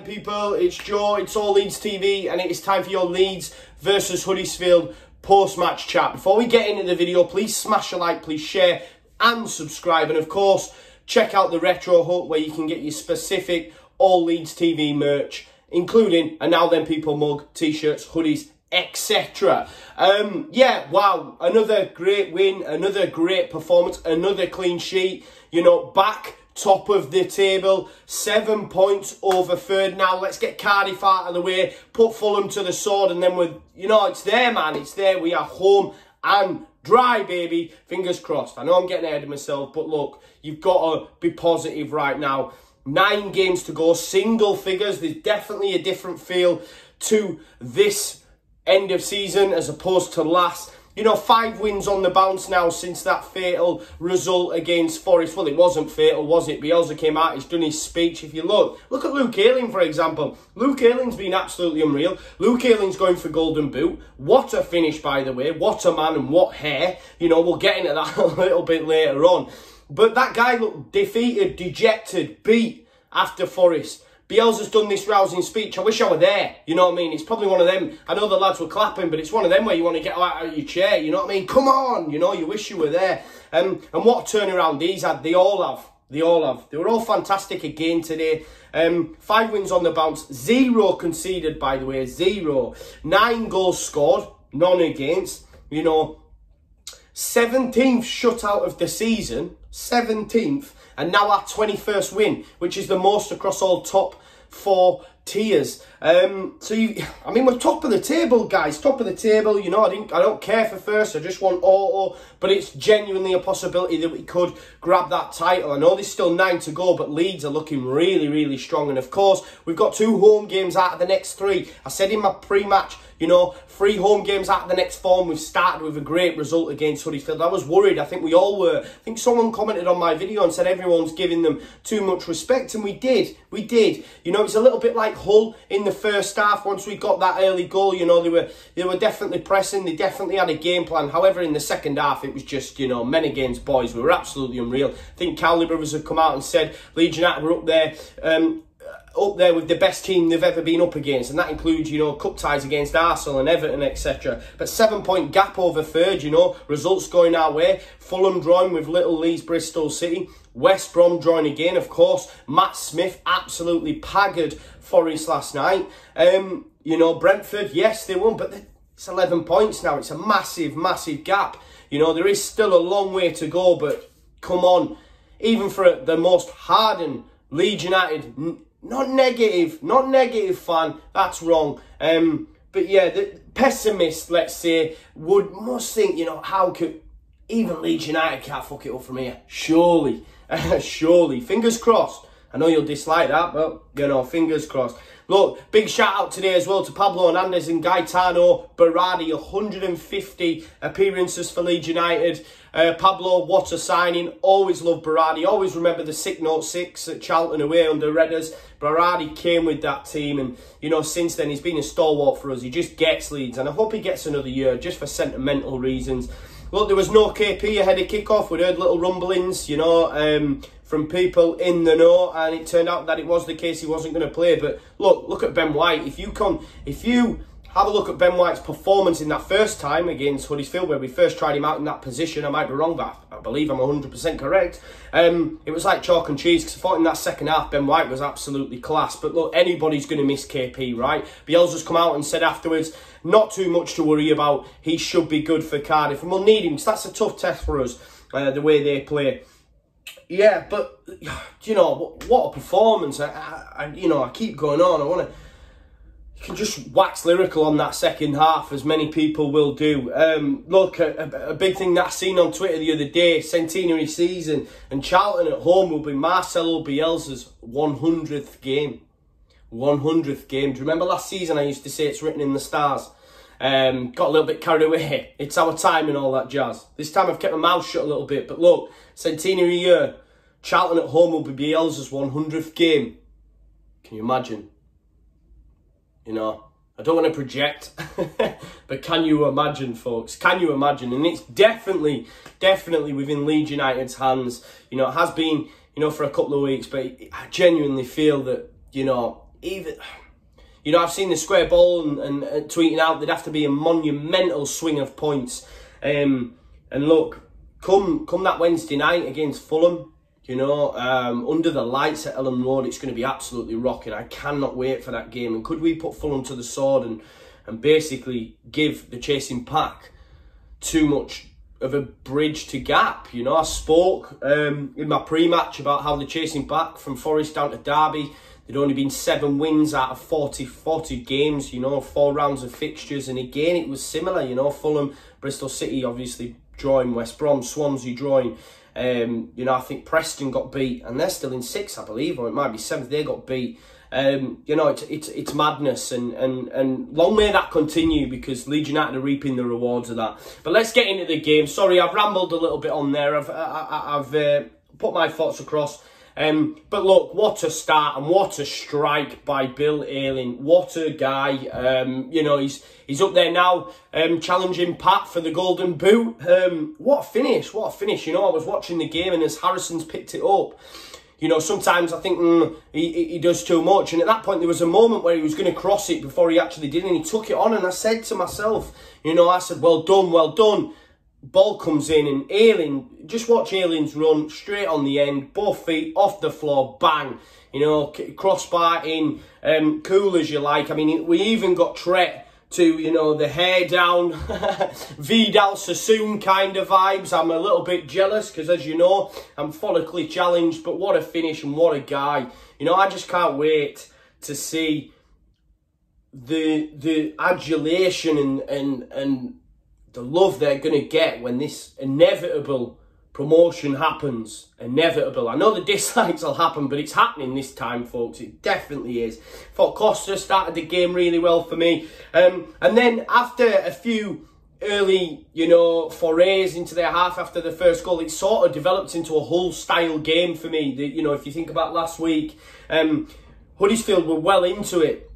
people, it's Joe, it's all Leeds TV, and it is time for your Leeds versus Huddersfield post-match chat. Before we get into the video, please smash a like, please share and subscribe, and of course, check out the Retro Hut where you can get your specific all Leeds TV merch, including a Now Then People mug, t-shirts, hoodies, etc. Yeah, wow, another great win, another great performance, another clean sheet, you know, back top of the table, 7 points over third. Now let's get Cardiff out of the way, put Fulham to the sword, and then we're, you know, it's there, man, it's there. We are home and dry, baby. Fingers crossed. I know I'm getting ahead of myself, but look, you've got to be positive right now. 9 games to go, single figures. There's definitely a different feel to this end of season as opposed to last. You know, 5 wins on the bounce now since that fatal result against Forest. Well, it wasn't fatal, was it? Bielsa came out, he's done his speech. If you look at Luke Ayling, for example. Luke Ayling's been absolutely unreal. Luke Ayling's going for Golden Boot. What a finish, by the way. What a man and what hair. You know, we'll get into that a little bit later on. But that guy looked defeated, dejected, beat after Forest. Bielsa's done this rousing speech. I wish I were there, you know what I mean? It's probably one of them, I know the lads were clapping, but it's one of them where you want to get out of your chair, you know what I mean? Come on, you know, you wish you were there. And what turnaround these had, they all have. They all have. They were all fantastic again today. 5 wins on the bounce, 0 conceded, by the way, 0. 9 goals scored, none against, you know. 17th shutout of the season, 17th, and now our 21st win, which is the most across all top 4 tiers. I mean, we're top of the table, guys, top of the table. You know, I don't care for first, I just want auto, but it's genuinely a possibility that we could grab that title. I know there's still 9 to go, but Leeds are looking really, really strong. And of course, we've got 2 home games out of the next 3. I said in my pre-match, you know, 3 home games out of the next 4, and we've started with a great result against Huddersfield. I was worried. I think we all were. I think someone commented on my video and said everyone's giving them too much respect, and we did. We did. You know, it's a little bit like Hull in the first half. Once we got that early goal, you know, they were definitely pressing. They definitely had a game plan. However, in the second half, it was just, you know, men against boys. We were absolutely unreal. I think Cowley brothers have come out and said Leeds United were up there with the best team they've ever been up against, and that includes, you know, cup ties against Arsenal and Everton, etc. But 7-point gap over third, you know, results going our way. Fulham drawing with Little Leeds, Bristol City. West Brom drawing again, of course. Matt Smith absolutely paggered Forest last night. You know, Brentford, yes, they won, but it's 11 points now. It's a massive, massive gap. You know, there is still a long way to go, but come on. Even for the most hardened Leeds United, not negative fan, that's wrong. But yeah, the pessimist, let's say, must think, you know, how could even Leeds United can't fuck it up from here? Surely, surely. Fingers crossed. I know you'll dislike that, but, you know, fingers crossed. Look, big shout out today as well to Pablo Hernandez and Gaetano Berardi, 150 appearances for Leeds United. Pablo, what a signing. Always love Berardi. Always remember the 6-0-6 at Charlton away under Redders. Berardi came with that team, and, you know, since then he's been a stalwart for us. He just gets Leeds, and I hope he gets another year just for sentimental reasons. Look, there was no KP ahead of kickoff. We'd heard little rumblings, you know, from people in the know, and it turned out that it was the case. He wasn't going to play. But look at Ben White. If you have a look at Ben White's performance in that first time against Huddersfield, where we first tried him out in that position, I might be wrong, but I believe I'm 100% correct. It was like chalk and cheese, because I thought in that second half, Ben White was absolutely class. But look, anybody's going to miss KP, right? Bielsa's come out and said afterwards, not too much to worry about. He should be good for Cardiff, and we'll need him, because that's a tough test for us, the way they play. Yeah, but, you know, what a performance. You know, I keep going on. You can just wax lyrical on that second half, as many people will do. Look, a big thing that I seen on Twitter the other day, centenary season, and Charlton at home will be Marcelo Bielsa's 100th game. 100th game. Do you remember last season I used to say it's written in the stars? Got a little bit carried away. It's our time and all that jazz. This time I've kept my mouth shut a little bit. But look, centenary year, Charlton at home will be Bielsa's 100th game. Can you imagine? You know, I don't want to project, but can you imagine, folks? Can you imagine? And it's definitely within Leeds United's hands. You know, it has been, you know, for a couple of weeks, but I genuinely feel that, you know, even, you know, I've seen the square ball and tweeting out there'd have to be a monumental swing of points. And look, come that Wednesday night against Fulham, you know, under the lights at Ellen Road, it's going to be absolutely rocking. I cannot wait for that game. And could we put Fulham to the sword and basically give the chasing pack too much of a bridge to gap? You know, I spoke in my pre-match about how the chasing back from Forest down to Derby, there'd only been 7 wins out of 40 games, you know, 4 rounds of fixtures. And again, it was similar, you know, Fulham, Bristol City obviously drawing, West Brom, Swansea drawing. You know, I think Preston got beat, and they're still in 6th, I believe, or it might be 7th. They got beat. You know, it's madness, and long may that continue, because Leeds United are reaping the rewards of that. But let's get into the game. Sorry, I've rambled a little bit on there. I've put my thoughts across. But look, what a start and what a strike by Bill Ayling. What a guy. You know, he's up there now, challenging Pat for the Golden Boot. What a finish, what a finish. You know, I was watching the game, and as Harrison's picked it up, you know, sometimes I think he does too much. And at that point, there was a moment where he was going to cross it before he actually did, and he took it on. And I said to myself, you know, I said, well done, well done. Ball comes in, and Ayling, just watch Ayling's run, straight on the end, both feet off the floor, bang. You know, crossbar in, cool as you like. I mean, we even got Tret to, you know, the hair down, Vidal Sassoon kind of vibes. I'm a little bit jealous because, as you know, I'm follically challenged, but what a finish and what a guy. You know, I just can't wait to see the adulation and the love they're going to get when this inevitable promotion happens. Inevitable. I know the dislikes will happen, but it's happening this time, folks. It definitely is. Thought Costa started the game really well for me. And then after a few early, you know, forays into their half after the first goal, it sort of developed into a Hull-style game for me. You know, if you think about last week, Huddersfield were well into it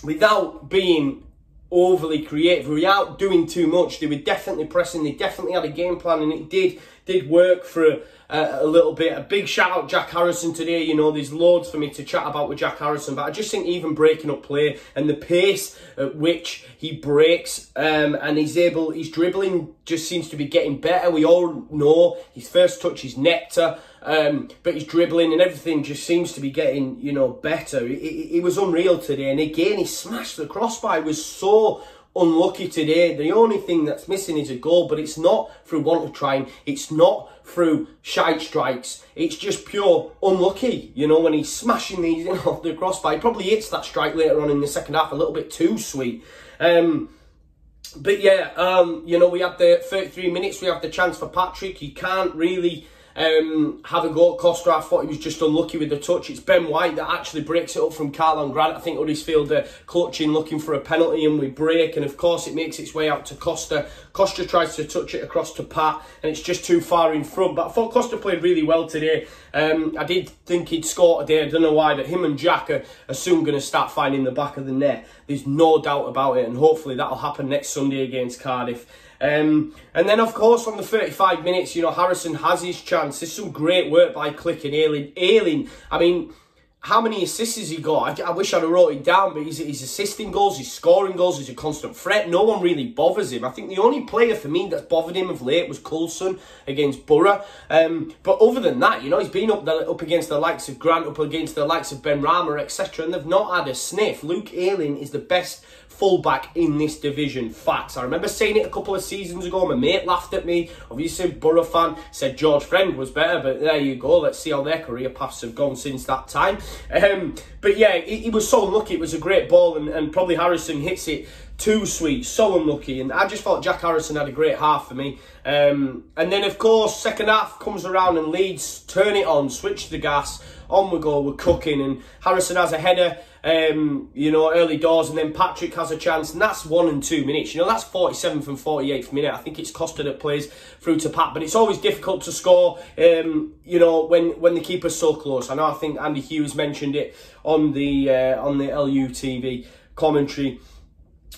without being overly creative, without doing too much. They were definitely pressing, they definitely had a game plan, and it did work for a little bit. A big shout out Jack Harrison today. You know, there's loads for me to chat about with Jack Harrison, but I just think even breaking up play and the pace at which he breaks, and his dribbling just seems to be getting better. We all know his first touch is nectar, but his dribbling and everything just seems to be getting, you know, better. It was unreal today, and again, he smashed the crossbar. He was so unlucky today. The only thing that's missing is a goal, but it's not through want of trying. It's not through shite strikes. It's just pure unlucky. You know, when he's smashing these in off the crossbar, he probably hits that strike later on in the second half a little bit too sweet. But yeah, you know, we had the 33 minutes. We have the chance for Patrick. You can't really have a go at Costa. I thought he was just unlucky with the touch. It's Ben White that actually breaks it up from Carlon Grant. I think Huddersfield are clutching, looking for a penalty, and we break, and of course it makes its way out to Costa. Costa tries to touch it across to Pat, and it's just too far in front. But I thought Costa played really well today. I did think he'd score today. I don't know why, but him and Jack are soon going to start finding the back of the net. There's no doubt about it, and hopefully that'll happen next Sunday against Cardiff. And then, of course, on the 35 minutes, you know, Harrison has his chance. There's some great work by Click and Ayling. I mean, how many assists has he got? I wish I'd have wrote it down, but he's assisting goals, he's scoring goals, he's a constant threat. No one really bothers him. I think the only player for me that's bothered him of late was Coulson against Borough. But other than that, you know, he's been up against the likes of Grant, up against the likes of Ben Rama, etc., and they've not had a sniff. Luke Ayling is the best fullback in this division. Facts. I remember saying it a couple of seasons ago. My mate laughed at me. Obviously, Borough fan, said George Friend was better, but there you go. Let's see how their career paths have gone since that time. But yeah, he was so unlucky. It was a great ball, and probably Harrison hits it too sweet, so unlucky. And I just thought Jack Harrison had a great half for me. And then, of course, second half comes around and Leeds turn it on, switch the gas, on we go, we're cooking, and Harrison has a header, you know, early doors, and then Patrick has a chance, and that's 1 and 2 minutes. You know, that's 47th and 48th minute. I think it's Costa that plays through to Pat, but it's always difficult to score, you know, when the keeper's so close. I know, I think Andy Hughes mentioned it on the LU TV commentary.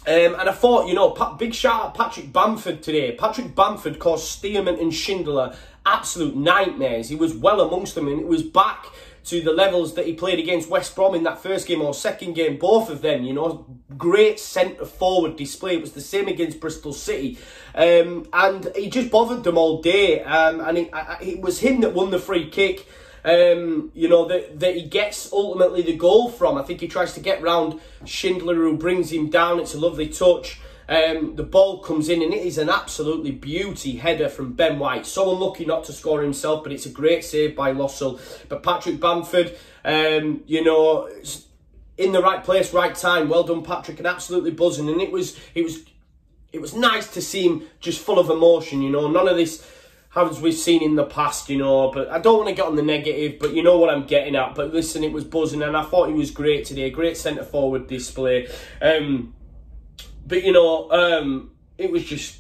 And I thought, you know, big shout out Patrick Bamford today. Patrick Bamford caused Stearman and Schindler absolute nightmares. He was well amongst them, and it was back to the levels that he played against West Brom in that first game or second game, both of them, you know, great centre-forward display. It was the same against Bristol City. And he just bothered them all day. And it was him that won the free kick, you know, that he gets ultimately the goal from. I think he tries to get round Schindler, who brings him down. It's a lovely touch. The ball comes in and it is an absolutely beauty header from Ben White. So unlucky not to score himself, but it's a great save by Lossell. But Patrick Bamford, you know, in the right place, right time. Well done, Patrick, and absolutely buzzing. And it was nice to see him just full of emotion, you know. None of this as we've seen in the past, you know, but I don't want to get on the negative, but you know what I'm getting at. But listen, it was buzzing and I thought he was great today. Great centre-forward display. But, you know, it was just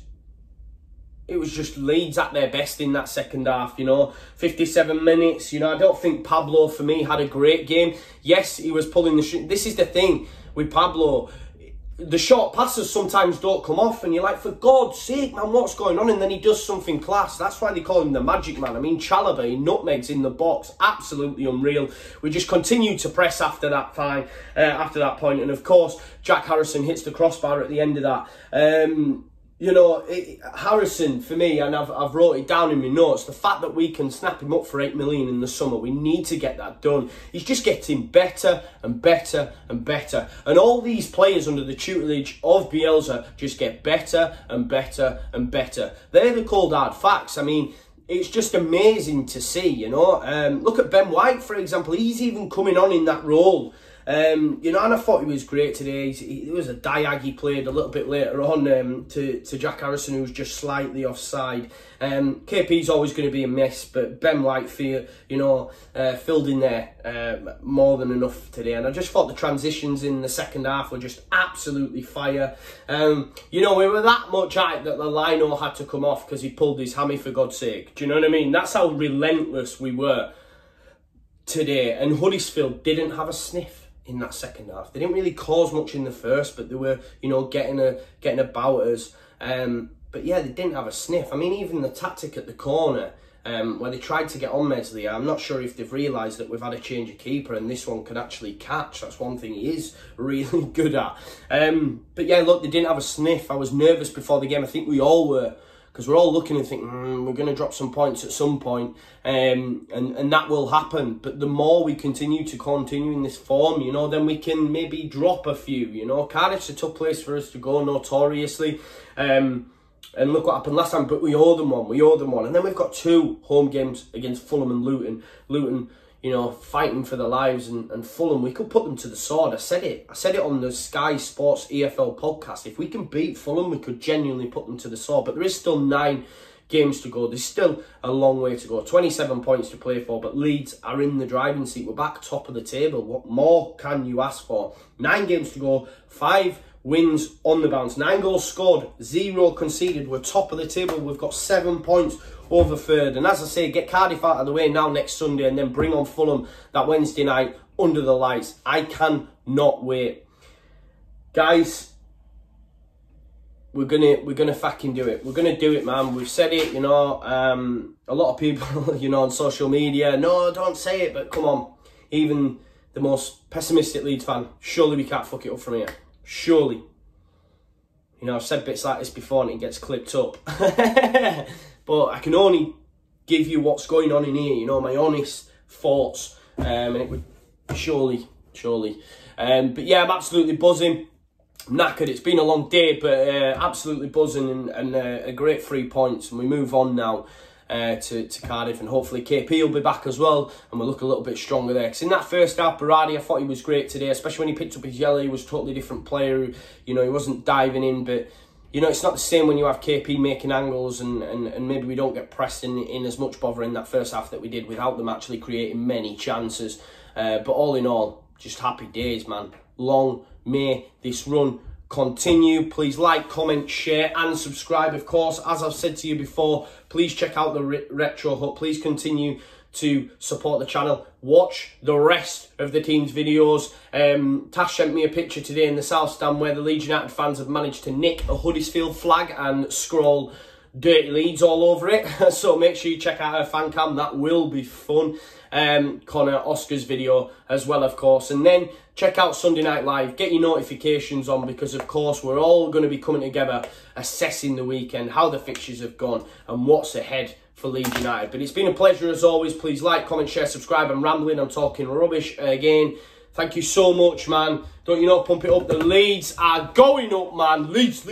Leeds at their best in that second half, you know. 57 minutes, you know, I don't think Pablo, for me, had a great game. Yes, he was pulling the... This is the thing with Pablo. The short passes sometimes don't come off and you're like, for God's sake, man, what's going on? And then he does something class. That's why they call him the magic man. I mean, Chalobah, he nutmegs in the box. Absolutely unreal. We just continue to press after that point. And, of course, Jack Harrison hits the crossbar at the end of that. You know, Harrison, for me, and I've wrote it down in my notes, the fact that we can snap him up for 8 million in the summer, we need to get that done. He's just getting better and better and better. And all these players under the tutelage of Bielsa just get better and better and better. They're the cold hard facts. I mean, it's just amazing to see, you know. Look at Ben White, for example. He's even coming on in that role. You know, and I thought he was great today. There was a diag he played a little bit later on to Jack Harrison, who was just slightly offside. KP's always going to be a mess, but Ben White, you know, filled in there more than enough today. And I just thought the transitions in the second half were just absolutely fire. You know, we were that much at it that the Lino had to come off because he pulled his hammy, for God's sake. Do you know what I mean? That's how relentless we were today. And Huddersfield didn't have a sniff in that second half. They didn't really cause much in the first, but they were, you know, getting about us. But yeah, they didn't have a sniff. I mean, even the tactic at the corner, where they tried to get on Meslier, I'm not sure if they've realised that we've had a change of keeper and this one can actually catch. That's one thing he is really good at. But yeah, look, they didn't have a sniff. I was nervous before the game. I think we all were, because we're all looking and thinking, we're going to drop some points at some point, and that will happen. But the more we continue in this form, you know, then we can maybe drop a few, you know. Cardiff's a tough place for us to go, notoriously. And look what happened last time, but we owe them one. And then we've got 2 home games against Fulham and Luton. Luton, you know, fighting for their lives, and Fulham, we could put them to the sword. I said it on the Sky Sports EFL podcast. If we can beat Fulham, we could genuinely put them to the sword. But there is still 9 games to go. There's still a long way to go. 27 points to play for, but Leeds are in the driving seat. We're back top of the table. What more can you ask for? 9 games to go, 5 wins on the bounce, 9 goals scored, 0 conceded. We're top of the table. We've got 7 points over third. And as I say, get Cardiff out of the way now next Sunday, and then bring on Fulham that Wednesday night under the lights. I cannot wait. Guys, we're gonna fucking do it. We're gonna do it, man. We've said it, you know. A lot of people, you know, on social media, no, don't say it, but come on. Even the most pessimistic Leeds fan, surely we can't fuck it up from here. Surely. You know, I've said bits like this before and it gets clipped up. But I can only give you what's going on in here, you know, my honest thoughts. And it would surely. But yeah, I'm absolutely buzzing. I'm knackered. It's been a long day, but absolutely buzzing, and a great 3 points. And we move on now to Cardiff, and hopefully KP will be back as well, and we'll look a little bit stronger there. Because in that first half, Berardi, I thought he was great today, especially when he picked up his yellow. He was a totally different player. You know, he wasn't diving in, but you know, it's not the same when you have KP making angles, and maybe we don't get pressed in as much bother in that first half that we did without them actually creating many chances. But all in all, just happy days, man. Long may this run continue. Please like, comment, share and subscribe. Of course, as I've said to you before, please check out the Retro Hut. Please continue to support the channel. Watch the rest of the team's videos. Tash sent me a picture today in the South Stand where the Leeds United fans have managed to nick a Huddersfield flag and scroll Dirty Leeds all over it. So make sure you check out her fan cam. That will be fun. Conor, Oscar's video as well, of course. And then check out Sunday Night Live. Get your notifications on, because of course we're all going to be coming together, assessing the weekend, how the fixtures have gone and what's ahead for Leeds United. But it's been a pleasure as always. Please like, comment, share, subscribe. I'm rambling, I'm talking rubbish again. Thank you so much, man. Don't you know, pump it up. The Leeds are going up, man. Leeds.